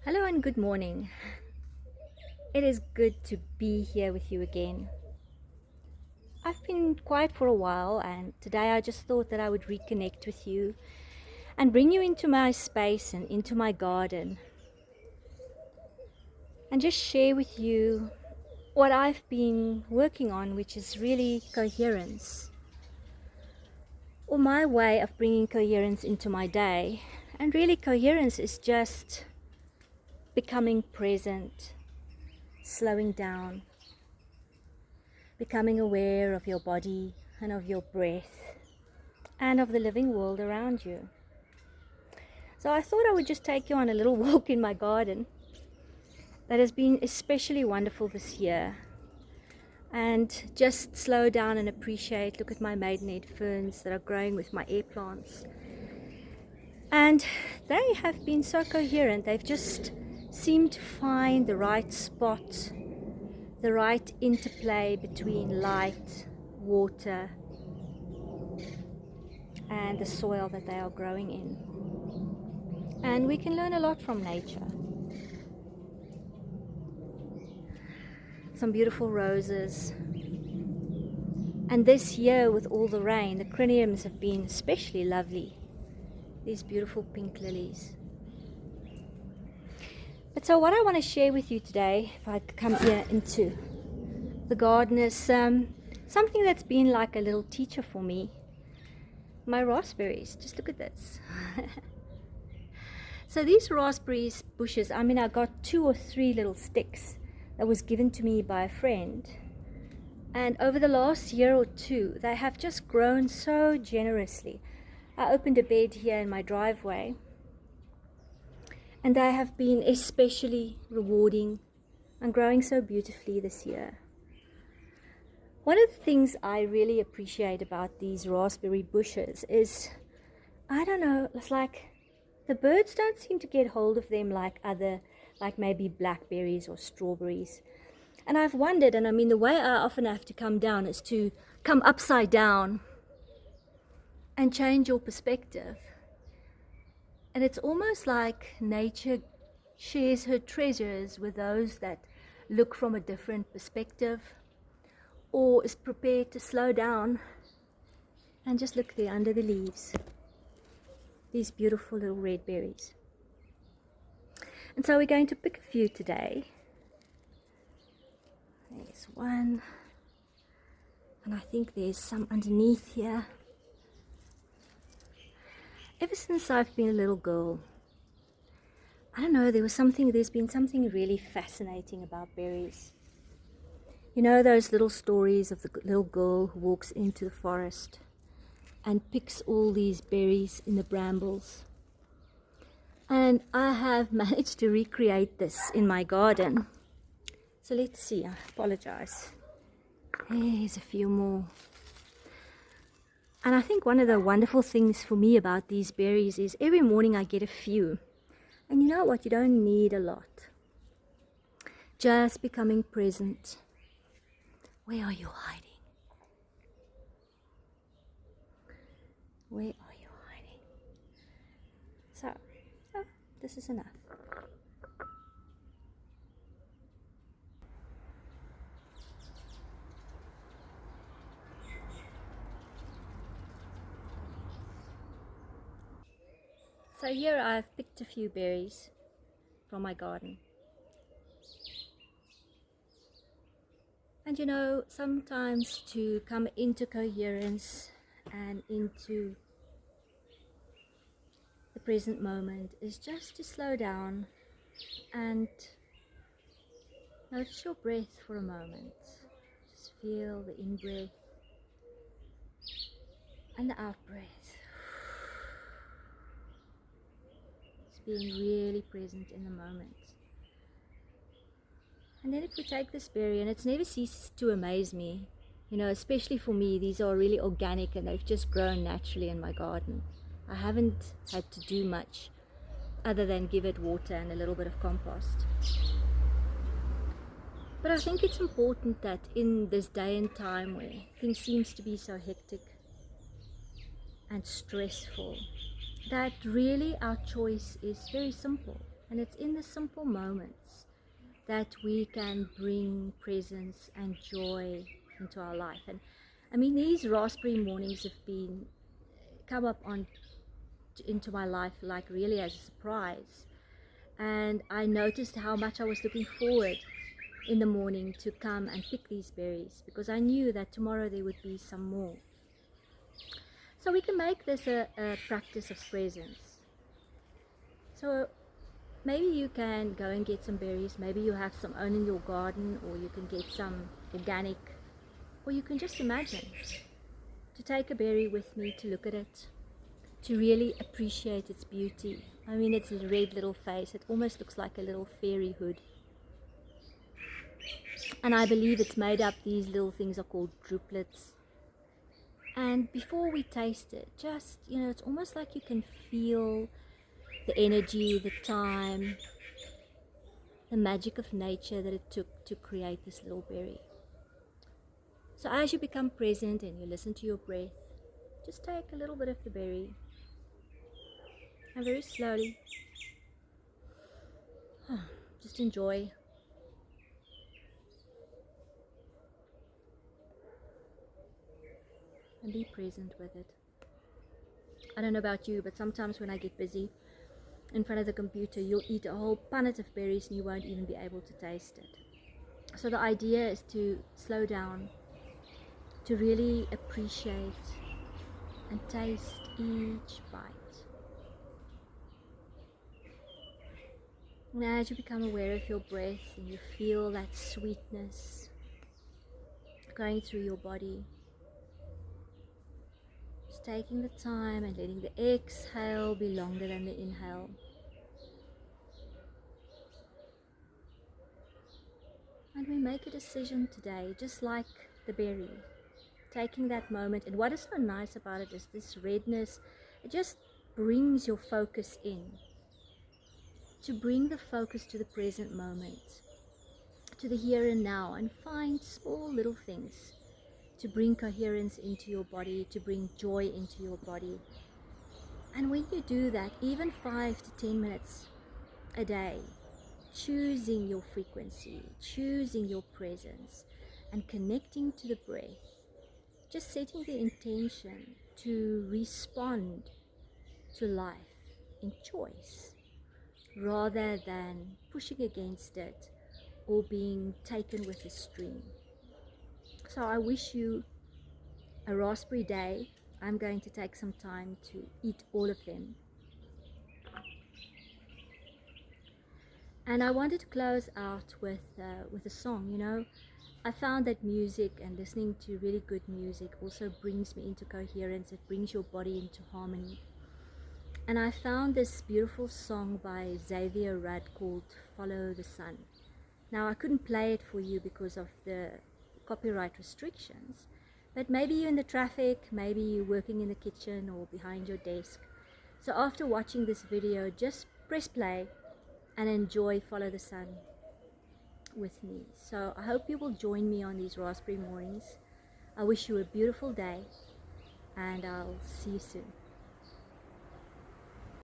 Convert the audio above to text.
Hello and good morning. It is good to be here with you again. I've been quiet for a while, and today I just thought that I would reconnect with you and bring you into my space and into my garden and just share with you what I've been working on, which is really coherence, or my way of bringing coherence into my day. And really, coherence is just becoming present, slowing down, becoming aware of your body and of your breath and of the living world around you. So I thought I would just take you on a little walk in my garden that has been especially wonderful this year, and just slow down and appreciate. Look at my maidenhead ferns that are growing with my air plants, and they have been so coherent. They've just seemed to find the right spot, the right interplay between light, water, and the soil that they are growing in. And we can learn a lot from nature. Some beautiful roses. And this year, with all the rain, the criniums have been especially lovely. These beautiful pink lilies. But so what I want to share with you today, if I come here into the garden, is something that's been like a little teacher for me. My raspberries. Just look at this. So these raspberries bushes, I got 2 or 3 little sticks that was given to me by a friend. And over the last year or two, they have just grown so generously. I opened a bed here in my driveway, and they have been especially rewarding and growing so beautifully this year. One of the things I really appreciate about these raspberry bushes is, I don't know, it's like the birds don't seem to get hold of them like maybe blackberries or strawberries. And I've wondered, and the way I often have to come down is to come upside down and change your perspective. And it's almost like nature shares her treasures with those that look from a different perspective, or is prepared to slow down and just look there under the leaves. These beautiful little red berries. And so we're going to pick a few today. There's one, and I think there's some underneath here. Ever since I've been a little girl, I don't know, there's been something really fascinating about berries. You know those little stories of the little girl who walks into the forest and picks all these berries in the brambles? And I have managed to recreate this in my garden. So let's see, I apologize. There's a few more. And I think one of the wonderful things for me about these berries is every morning I get a few. And you know what? You don't need a lot. Just becoming present. Where are you hiding? Where are you hiding? So, this is enough. So here I've picked a few berries from my garden. And you know, sometimes to come into coherence and into the present moment is just to slow down and notice your breath for a moment. Just feel the in-breath and the out-breath. Just being really present in the moment. And then if we take this berry, and it's never ceases to amaze me, you know, especially for me, these are really organic and they've just grown naturally in my garden. I haven't had to do much other than give it water and a little bit of compost. But I think it's important that in this day and time where things seems to be so hectic and stressful, that really our choice is very simple. And it's in the simple moments that we can bring presence and joy into our life. And I mean, these raspberry mornings have been come up on into my life like really as a surprise. And I noticed how much I was looking forward in the morning to come and pick these berries, because I knew that tomorrow there would be some more. So we can make this a practice of presence. So maybe you can go and get some berries, maybe you have some own in your garden, or you can get some organic, or you can just imagine to take a berry with me, to look at it, to really appreciate its beauty. I mean, its red little face, it almost looks like a little fairy hood. And I believe it's made up, these little things are called drupelets. And before we taste it, just, it's almost like you can feel the energy, the time, the magic of nature that it took to create this little berry. So as you become present and you listen to your breath, just take a little bit of the berry and very slowly just enjoy. And be present with it. I don't know about you, but sometimes when I get busy in front of the computer, you'll eat a whole punnet of berries and you won't even be able to taste it. So the idea is to slow down, to really appreciate and taste each bite. And as you become aware of your breath and you feel that sweetness going through your body, just taking the time and letting the exhale be longer than the inhale. And we make a decision today, just like the berry, taking that moment. And what is so nice about it is this redness, it just brings your focus in, to bring the focus to the present moment, to the here and now, and find small little things to bring coherence into your body, to bring joy into your body. And when you do that, even 5 to 10 minutes a day, choosing your frequency, choosing your presence, and connecting to the breath, just setting the intention to respond to life in choice rather than pushing against it or being taken with the stream. So I wish you a raspberry day. I'm going to take some time to eat all of them. And I wanted to close out with a song. I found that music and listening to really good music also brings me into coherence. It brings your body into harmony. And I found this beautiful song by Xavier called Follow the Sun. Now, I couldn't play it for you because of the copyright restrictions, but maybe you're in the traffic, maybe you're working in the kitchen or behind your desk. So after watching this video, just press play and enjoy Follow the Sun with me. So I hope you will join me on these raspberry mornings. I wish you a beautiful day, and I'll see you soon.